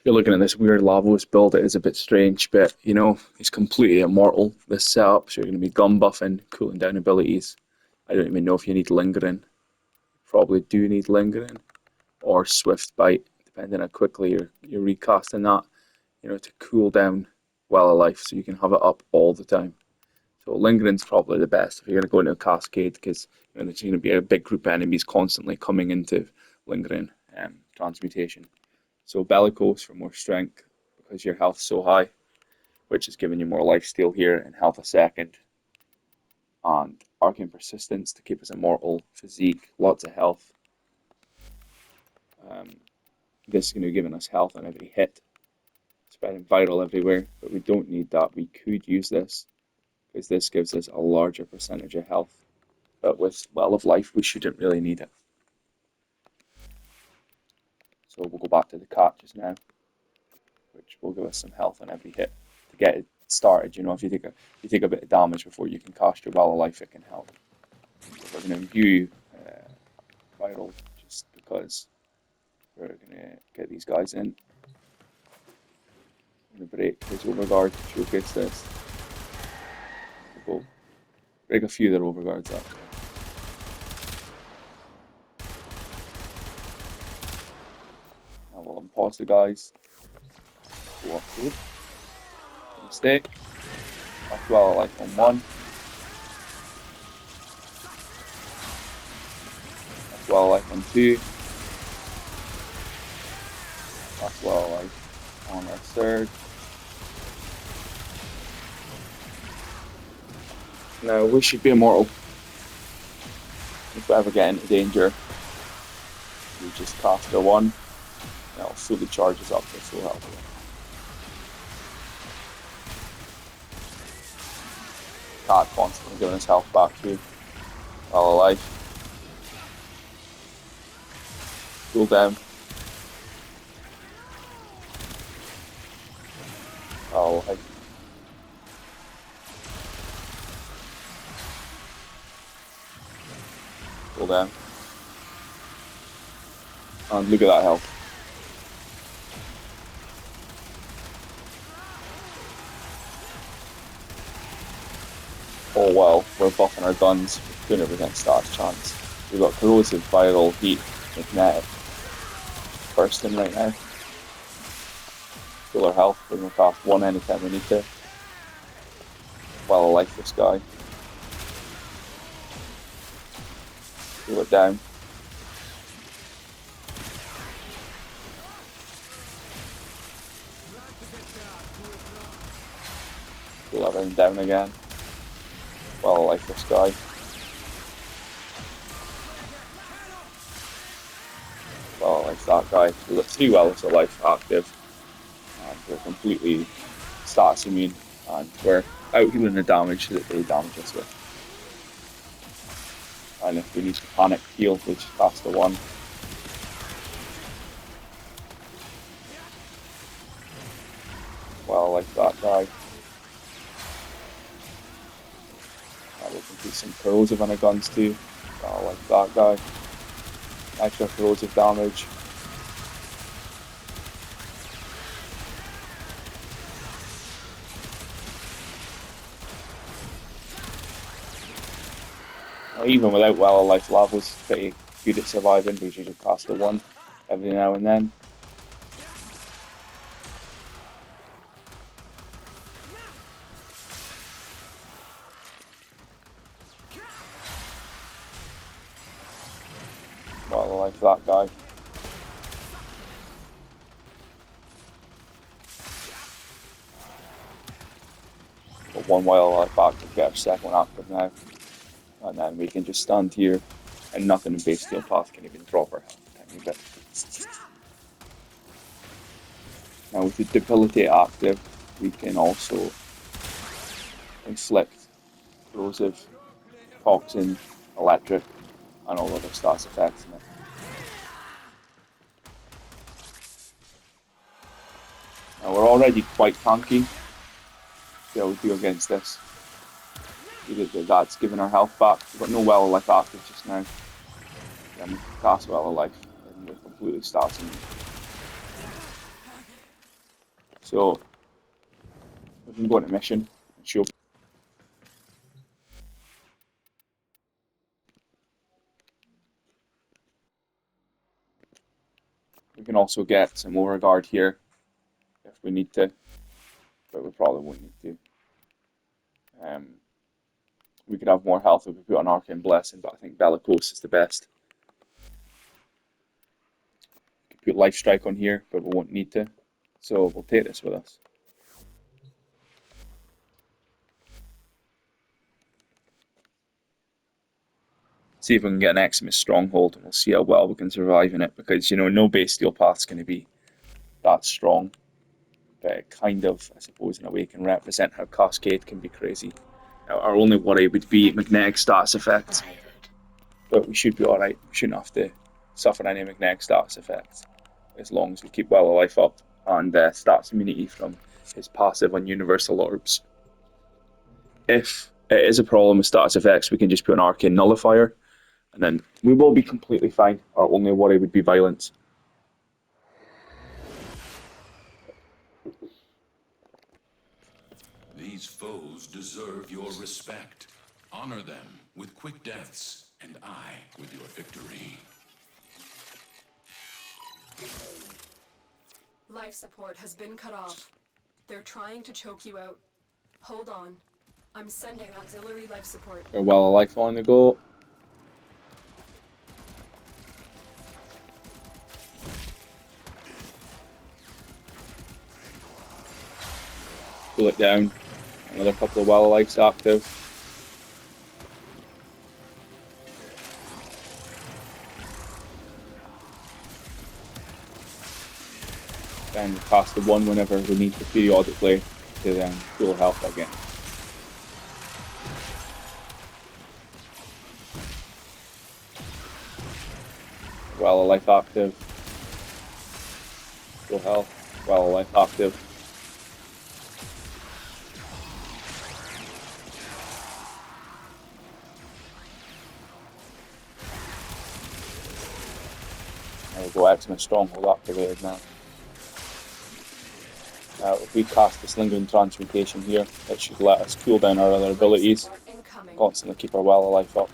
You're looking at this weird Lavos build, it is a bit strange, but you know, it's completely immortal, this setup, so you're going to be gun buffing, cooling down abilities. I don't even know if you need lingering. Probably do need lingering, or swift bite, depending how quickly you're recasting that, you know, to cool down while alive, so you can have it up all the time. So lingering's probably the best if you're going to go into a cascade, because you know, there's going to be a big group of enemies constantly coming into lingering transmutation. So bellicose for more strength because your health's so high, which is giving you more lifesteal here and health a second. And arcane persistence to keep us immortal, physique, lots of health. Um, this is going to be giving us health on every hit, spreading vital everywhere, but we don't need that. We could use this because this gives us a larger percentage of health. But with Well of Life, we shouldn't really need it. So we'll go back to the cat just now, which will give us some health on every hit to get it started. You know, if you take a bit of damage before you can cast your Well of Life, it can help. So we're going to view vital just because we're going to get these guys in. I'm going to break his overguard to showcase this. We'll go break a few of their overguards up. Now we'll unpause the guys. Go up good. Mistake. That's Well of Life on one. That's Well of Life on two. That's Well of Life on our third. Now we should be immortal. If we ever get into danger, we just cast a one. Now it fully charges up to full health. Cat constantly giving us health back too. Well of Life. Cool down. Well of Life. Cool down. And look at that health. Oh well, we're buffing our guns, doing everything stats chance. We've got corrosive, viral, heat, magnetic. Bursting right now. Full our health, we're going to cast one anytime we need to. Well of Life this guy. Cool it down. Cool everything down again. Well of Life this guy. Well of Life that guy. We've got 3 Wells of Life active. And we're completely status immune. And we're out healing the damage that they damage us with. And if we need to panic heal, we just cast a one. Well, like that guy. We can do some corrosive on our guns too. Well, like that guy. Extra corrosive damage. Even without Well of Life, Lavos is pretty good at surviving because you just cast a one every now and then. Well of Life that guy. Got one Well of Life back to get our second one active now. And then we can just stand here and nothing in base steel path can even drop our health a tiny bit. Now with the debilitate active, we can also inflict corrosive, toxin, electric, and all other stats effects in it. Now we're already quite tanky. See how we do against this. That's giving our health back. We've got no Well of Life active just now. Then we can cast Well of Life and we're completely starting. So we can go into mission and show. We can also get some more regard here if we need to, but we probably won't need to. We could have more health if we put on Arcane Blessing, but I think Bellicose is the best. We could put Life Strike on here, but we won't need to. So we'll take this with us. See if we can get an Eximus Stronghold, and we'll see how well we can survive in it, because, you know, no base path's going to be that strong. But it kind of, I suppose, in a way, can represent how Cascade can be crazy. Our only worry would be magnetic status effects, but we should be alright. We shouldn't have to suffer any magnetic status effects, as long as we keep Well of Life up and stats immunity from his passive on Universal Orbs. If it is a problem with status effects, we can just put an Arcane Nullifier, and then we will be completely fine. Our only worry would be violence. These foes deserve your respect. Honor them with quick deaths, and I with your victory. Life support has been cut off. They're trying to choke you out. Hold on. I'm sending auxiliary life support. Or Well of Life on the go. Pull it down. Another couple of Well of Life's active. Then cast the one whenever we need to periodically to then full health again. Well of Life active. Full health. Well of Life active. There we go, Eximus Stronghold activated now. If we cast this Lingering Transmutation here, it should let us cool down our other abilities, constantly keep our Well of Life up.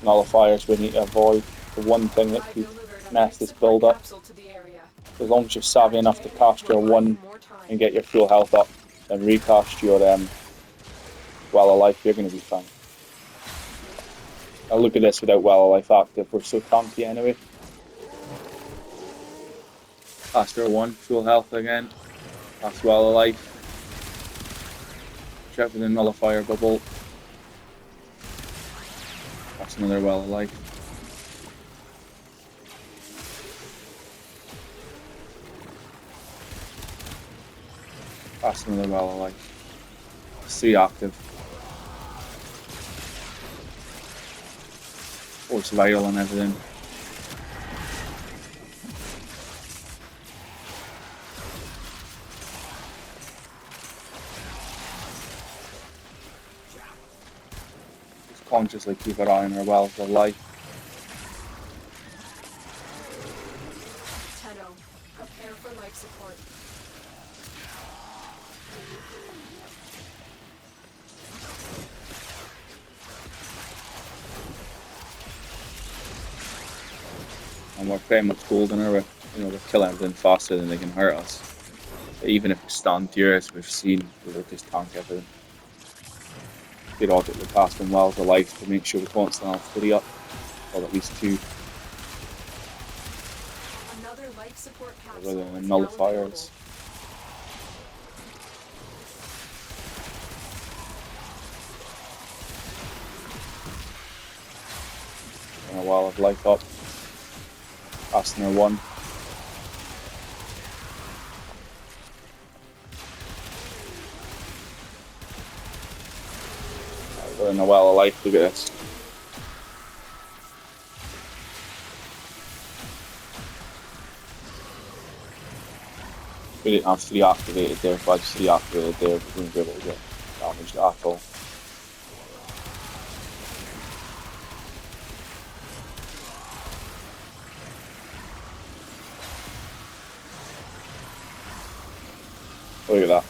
Nullifiers we need to avoid. The one thing that could mess this build up. As long as you're savvy enough to cast your one and get your full health up, then recast your Well of Life, you're going to be fine. Now look at this without Well of Life active, we're so tanky anyway. Cast your one, full health again. Cast Well of Life. Check for the Nullifier bubble. That's another Well of Life. That's another Well of Life. 3 active. Force Vital and everything. Consciously keep our eye on our Wells of Life. Tenno, prepare for life support. And we're pretty much golden, we're killing everything faster than they can hurt us. But even if we stand here, as we've seen, we'll just tank everything. Periodically casting Wells of Life to make sure we constantly have 3 up, or at least 2. Another life support capsule Rather than is nullifiers. And a Well of Life up. Casting her 1. We're in a well of life, look at this. We didn't have 3 activated there, if I had 3 activated there, we wouldn't be able to get damaged at all. Look at that.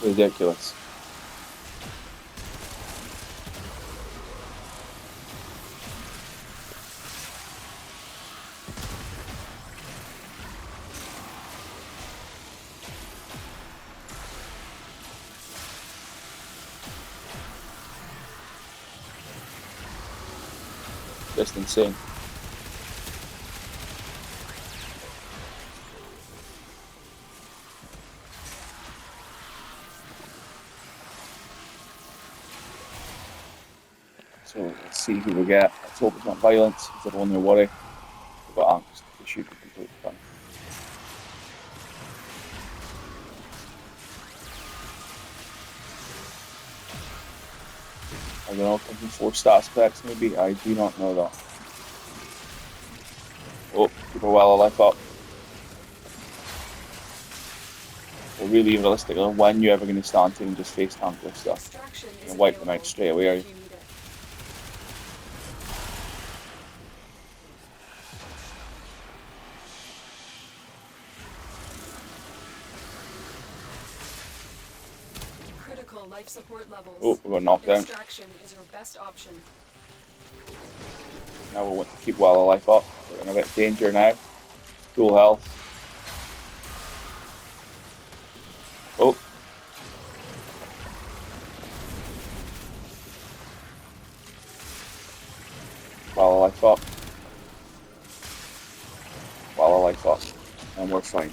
Ridiculous. Just insane. So let's see who we get. Let's hope it's not violence, because they're only worry. But Anks, they should be completely fine. I don't know, taking 4 stat specs maybe? I do not know that. Oh, keep a well of life up. Well, really realistically, when you're ever going to stand here and just face tank this stuff? You're going to wipe them out straight away, are you? Critical life support levels. Oh, we got knocked down. Extraction is your best option. Now we want to keep well of life up. We're in a bit of danger now. Full health. Oh. Well of life up. Well of life up. And we're fine.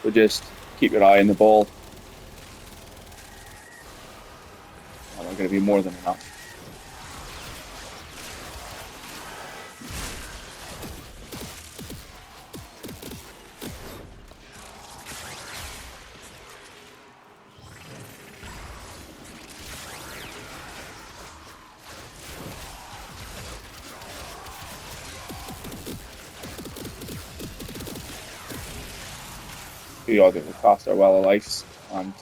So just keep your eye on the ball. And we're going to be more than enough. Periodically cast our well of lives and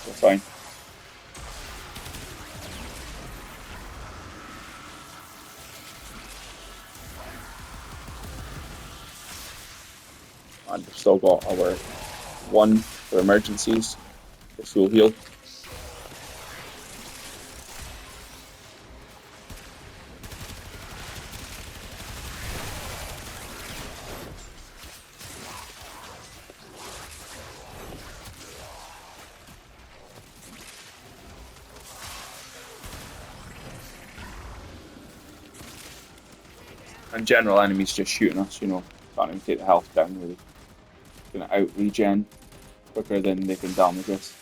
we're fine. And we've still got our 1 for emergencies for full heal. In general, enemies just shooting us, you know, can't even take the health down really. Gonna out regen quicker than they can damage us.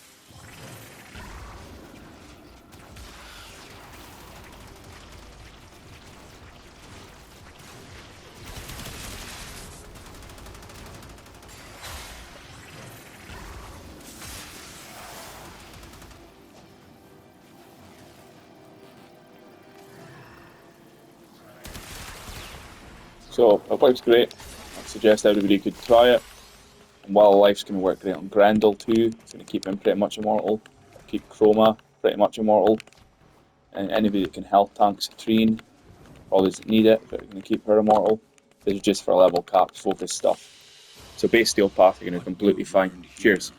So it works great. I suggest everybody could try it. And while life's going to work great on Grendel too, it's going to keep him pretty much immortal. Keep Chroma pretty much immortal. And anybody that can health tank Citrine, probably doesn't need it, but we're going to keep her immortal. This is just for level cap focus stuff. So base steel path, you're going to completely fine. Cheers.